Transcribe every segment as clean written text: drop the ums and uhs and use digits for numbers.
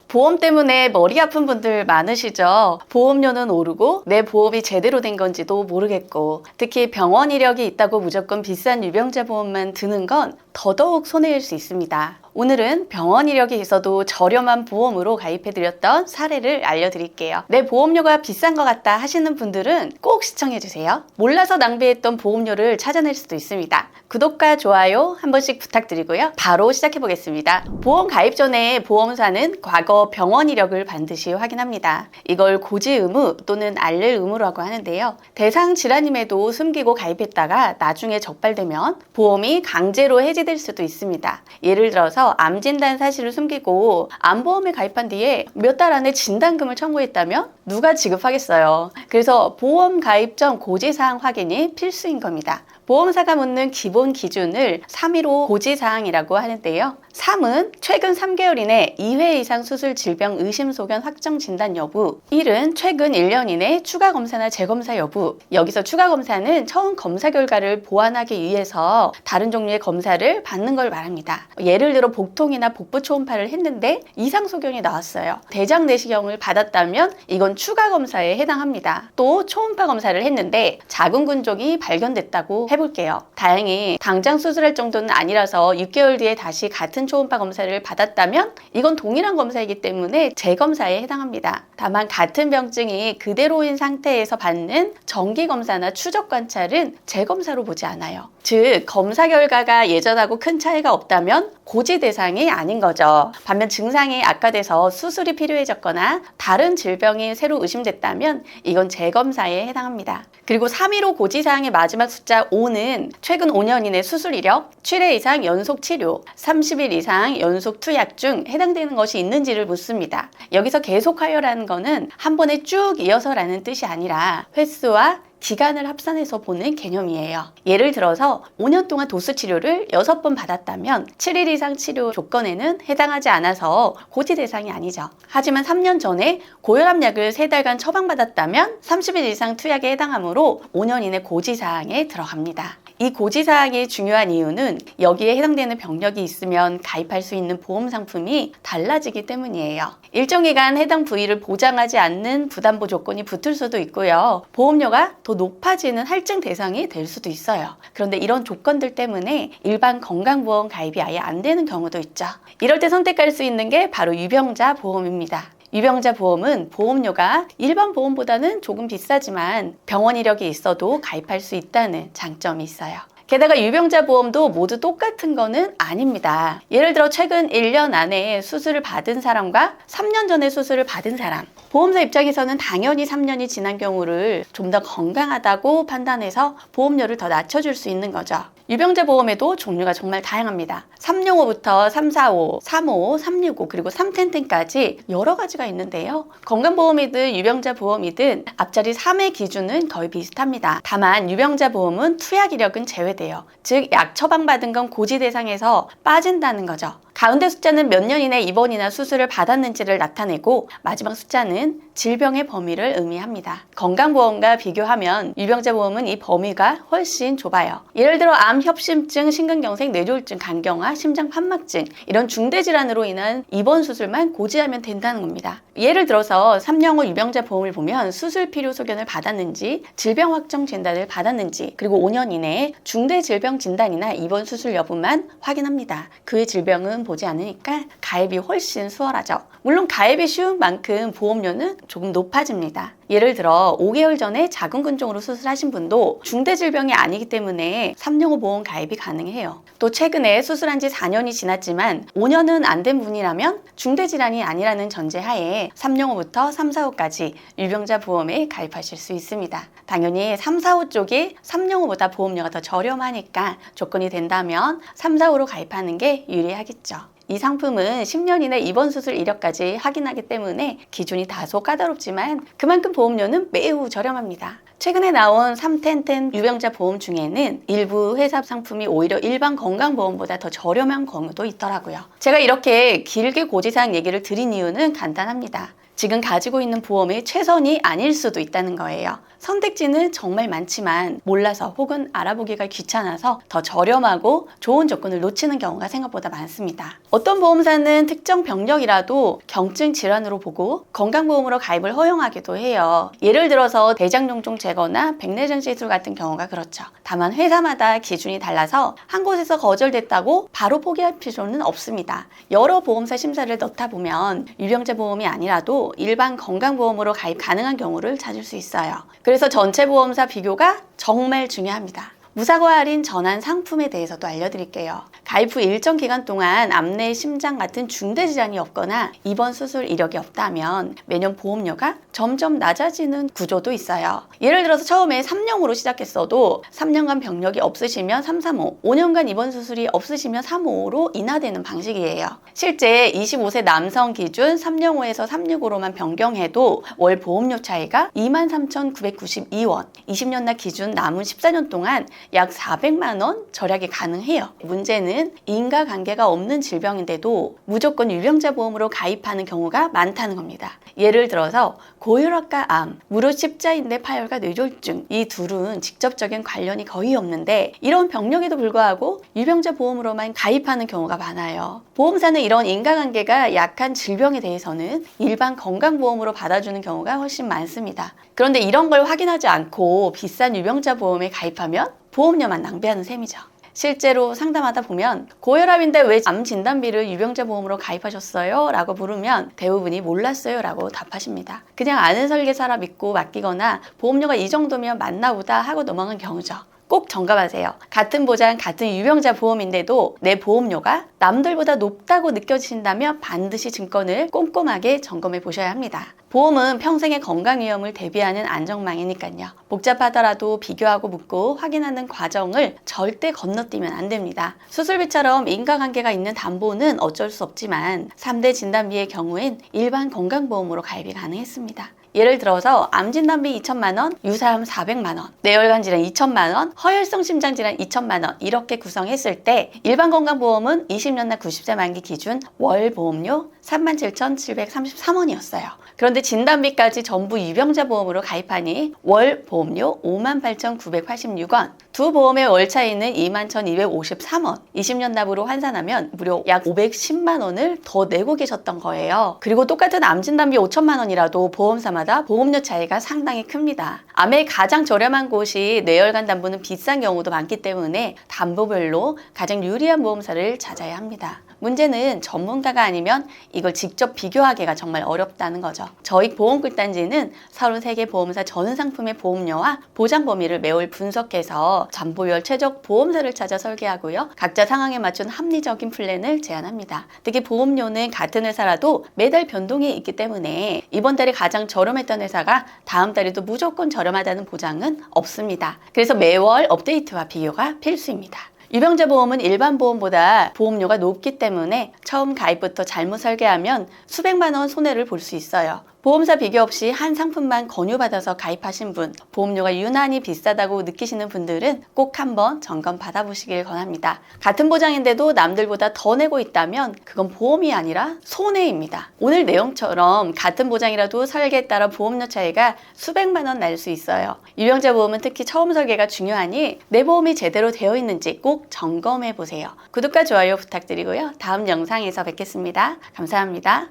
보험 때문에 머리 아픈 분들 많으시죠? 보험료는 오르고 내 보험이 제대로 된 건지도 모르겠고, 특히 병원 이력이 있다고 무조건 비싼 유병자 보험만 드는 건 더더욱 손해일 수 있습니다. 오늘은 병원 이력이 있어도 저렴한 보험으로 가입해드렸던 사례를 알려드릴게요. 내 보험료가 비싼 것 같다 하시는 분들은 꼭 시청해주세요. 몰라서 낭비했던 보험료를 찾아낼 수도 있습니다. 구독과 좋아요 한 번씩 부탁드리고요. 바로 시작해보겠습니다. 보험 가입 전에 보험사는 과거 병원 이력을 반드시 확인합니다. 이걸 고지 의무 또는 알릴 의무라고 하는데요. 대상 질환임에도 숨기고 가입했다가 나중에 적발되면 보험이 강제로 해지될 수도 있습니다. 예를 들어서 암 진단 사실을 숨기고 암보험에 가입한 뒤에 몇 달 안에 진단금을 청구했다면 누가 지급하겠어요? 그래서 보험 가입 전 고지사항 확인이 필수인 겁니다. 보험사가 묻는 기본 기준을 315 고지사항이라고 하는데요. 3은 최근 3개월 이내 2회 이상 수술 질병 의심 소견 확정 진단 여부, 1은 최근 1년 이내 추가 검사나 재검사 여부. 여기서 추가 검사는 처음 검사 결과를 보완하기 위해서 다른 종류의 검사를 받는 걸 말합니다. 예를 들어 복통이나 복부 초음파를 했는데 이상 소견이 나왔어요. 대장 내시경을 받았다면 이건 추가 검사에 해당합니다. 또 초음파 검사를 했는데 자궁 근종이 발견됐다고 해볼게요. 다행히 당장 수술할 정도는 아니라서 6개월 뒤에 다시 같은 초음파 검사를 받았다면 이건 동일한 검사이기 때문에 재검사에 해당합니다. 다만 같은 병증이 그대로인 상태에서 받는 정기 검사나 추적 관찰은 재검사로 보지 않아요. 즉 검사 결과가 예전하고 큰 차이가 없다면 고지 대상이 아닌 거죠. 반면 증상이 악화돼서 수술이 필요해졌거나 다른 질병이 새로 의심됐다면 이건 재검사에 해당합니다. 그리고 315 고지사항의 마지막 숫자 5는 최근 5년 이내 수술 이력, 7회 이상 연속 치료, 30일 이상 연속 투약 중 해당되는 것이 있는지를 묻습니다. 여기서 계속하여라는 거는 한 번에 쭉 이어서라는 뜻이 아니라 횟수와 기간을 합산해서 보는 개념이에요. 예를 들어서 5년 동안 도수 치료를 6번 받았다면 7일 이상 치료 조건에는 해당하지 않아서 고지 대상이 아니죠. 하지만 3년 전에 고혈압약을 3달간 처방받았다면 30일 이상 투약에 해당하므로 5년 이내 고지사항에 들어갑니다. 이 고지사항이 중요한 이유는 여기에 해당되는 병력이 있으면 가입할 수 있는 보험 상품이 달라지기 때문이에요. 일정 기간 해당 부위를 보장하지 않는 부담보 조건이 붙을 수도 있고요. 보험료가 더 높아지는 할증 대상이 될 수도 있어요. 그런데 이런 조건들 때문에 일반 건강보험 가입이 아예 안 되는 경우도 있죠. 이럴 때 선택할 수 있는 게 바로 유병자 보험입니다. 유병자 보험은 보험료가 일반 보험보다는 조금 비싸지만 병원 이력이 있어도 가입할 수 있다는 장점이 있어요. 게다가 유병자 보험도 모두 똑같은 거는 아닙니다. 예를 들어 최근 1년 안에 수술을 받은 사람과 3년 전에 수술을 받은 사람, 보험사 입장에서는 당연히 3년이 지난 경우를 좀 더 건강하다고 판단해서 보험료를 더 낮춰줄 수 있는 거죠. 유병자 보험에도 종류가 정말 다양합니다. 305부터 345, 35, 365 그리고 310까지 여러 가지가 있는데요. 건강보험이든 유병자 보험이든 앞자리 3의 기준은 거의 비슷합니다. 다만 유병자 보험은 투약 이력은 제외돼요. 즉 약 처방받은 건 고지 대상에서 빠진다는 거죠. 가운데 숫자는 몇 년 이내 입원이나 수술을 받았는지를 나타내고 마지막 숫자는 질병의 범위를 의미합니다. 건강보험과 비교하면 유병자 보험은 이 범위가 훨씬 좁아요. 예를 들어 암, 협심증, 심근경색, 뇌졸중, 간경화, 심장판막증 이런 중대질환으로 인한 입원 수술만 고지하면 된다는 겁니다. 예를 들어서 3년후 유병자 보험을 보면 수술 필요 소견을 받았는지, 질병 확정 진단을 받았는지, 그리고 5년 이내에 중대질병 진단이나 입원 수술 여부만 확인합니다. 그 질병은 보지 않으니까 가입이 훨씬 수월하죠. 물론 가입이 쉬운 만큼 보험료는 조금 높아집니다. 예를 들어 5개월 전에 자궁근종으로 수술하신 분도 중대질병이 아니기 때문에 365 보험 가입이 가능해요. 또 최근에 수술한 지 4년이 지났지만 5년은 안 된 분이라면 중대질환이 아니라는 전제하에 365부터 345까지 유병자 보험에 가입하실 수 있습니다. 당연히 345 쪽이 365보다 보험료가 더 저렴하니까 조건이 된다면 345로 가입하는 게 유리하겠죠. 이 상품은 10년 이내 입원 수술 이력까지 확인하기 때문에 기준이 다소 까다롭지만 그만큼 보험료는 매우 저렴합니다. 최근에 나온 310 유병자 보험 중에는 일부 회사 상품이 오히려 일반 건강보험보다 더 저렴한 경우도 있더라고요. 제가 이렇게 길게 고지사항 얘기를 드린 이유는 간단합니다. 지금 가지고 있는 보험이 최선이 아닐 수도 있다는 거예요. 선택지는 정말 많지만 몰라서 혹은 알아보기가 귀찮아서 더 저렴하고 좋은 조건을 놓치는 경우가 생각보다 많습니다. 어떤 보험사는 특정 병력이라도 경증 질환으로 보고 건강보험으로 가입을 허용하기도 해요. 예를 들어서 대장용종 제거나 백내장 시술 같은 경우가 그렇죠. 다만 회사마다 기준이 달라서 한 곳에서 거절됐다고 바로 포기할 필요는 없습니다. 여러 보험사 심사를 넣다 보면 유병자 보험이 아니라도 일반 건강보험으로 가입 가능한 경우를 찾을 수 있어요. 그래서 전체 보험사 비교가 정말 중요합니다. 무사고 할인 전환 상품에 대해서도 알려드릴게요. 가입 후 일정 기간 동안 암내, 심장 같은 중대 질환이 없거나 입원 수술 이력이 없다면 매년 보험료가 점점 낮아지는 구조도 있어요. 예를 들어서 처음에 3년으로 시작했어도 3년간 병력이 없으시면 335, 5년간 입원 수술이 없으시면 355로 인하되는 방식이에요. 실제 25세 남성 기준 305에서 365로만 변경해도 월 보험료 차이가 23,992원, 20년 나 기준 남은 14년 동안 약 400만 원 절약이 가능해요. 문제는 인과관계가 없는 질병인데도 무조건 유병자 보험으로 가입하는 경우가 많다는 겁니다. 예를 들어서 고혈압과 암, 무료 십자인대 파열과 뇌졸중, 이 둘은 직접적인 관련이 거의 없는데 이런 병력에도 불구하고 유병자 보험으로만 가입하는 경우가 많아요. 보험사는 이런 인과관계가 약한 질병에 대해서는 일반 건강보험으로 받아주는 경우가 훨씬 많습니다. 그런데 이런 걸 확인하지 않고 비싼 유병자 보험에 가입하면 보험료만 낭비하는 셈이죠. 실제로 상담하다 보면 고혈압인데 왜 암 진단비를 유병자 보험으로 가입하셨어요? 라고 물으면 대부분이 몰랐어요 라고 답하십니다. 그냥 아는 설계사라 믿고 맡기거나 보험료가 이 정도면 맞나 보다 하고 넘어간 경우죠. 꼭 점검하세요. 같은 보장, 같은 유병자 보험인데도 내 보험료가 남들보다 높다고 느껴지신다면 반드시 증권을 꼼꼼하게 점검해 보셔야 합니다. 보험은 평생의 건강 위험을 대비하는 안전망이니까요. 복잡하더라도 비교하고 묻고 확인하는 과정을 절대 건너뛰면 안 됩니다. 수술비처럼 인과관계가 있는 담보는 어쩔 수 없지만 3대 진단비의 경우엔 일반 건강보험으로 가입이 가능했습니다. 예를 들어서 암 진단비 2천만 원, 유사암 400만 원, 뇌혈관 질환 2천만 원, 허혈성 심장 질환 2천만 원 이렇게 구성했을 때 일반 건강보험은 20년 나 90세 만기 기준 월 보험료 37,733원이었어요. 그런데 진단비까지 전부 유병자 보험으로 가입하니 월 보험료 58,986원, 두 보험의 월 차이는 21,253원, 20년 납으로 환산하면 무려 약 510만 원을 더 내고 계셨던 거예요. 그리고 똑같은 암 진단비 5천만 원이라도 보험사마다 보험료 차이가 상당히 큽니다. 암의 가장 저렴한 곳이 뇌혈관 담보는 비싼 경우도 많기 때문에 담보별로 가장 유리한 보험사를 찾아야 합니다. 문제는 전문가가 아니면 이걸 직접 비교하기가 정말 어렵다는 거죠. 저희 보험꿀단지는 33개 보험사 전 상품의 보험료와 보장 범위를 매월 분석해서 담보별 최적 보험사를 찾아 설계하고요. 각자 상황에 맞춘 합리적인 플랜을 제안합니다. 특히 보험료는 같은 회사라도 매달 변동이 있기 때문에 이번 달이 가장 저렴했던 회사가 다음 달에도 무조건 저렴하다는 보장은 없습니다. 그래서 매월 업데이트와 비교가 필수입니다. 유병자 보험은 일반 보험보다 보험료가 높기 때문에 처음 가입부터 잘못 설계하면 수백만 원 손해를 볼 수 있어요. 보험사 비교 없이 한 상품만 권유받아서 가입하신 분, 보험료가 유난히 비싸다고 느끼시는 분들은 꼭 한번 점검 받아보시길 권합니다. 같은 보장인데도 남들보다 더 내고 있다면 그건 보험이 아니라 손해입니다. 오늘 내용처럼 같은 보장이라도 설계에 따라 보험료 차이가 수백만 원 날 수 있어요. 유병자 보험은 특히 처음 설계가 중요하니 내 보험이 제대로 되어 있는지 꼭 점검해 보세요. 구독과 좋아요 부탁드리고요. 다음 영상에서 뵙겠습니다. 감사합니다.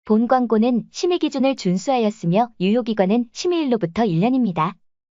본 광고는 심의 기준을 준수하였으며 유효기간은 심의일로부터 1년입니다.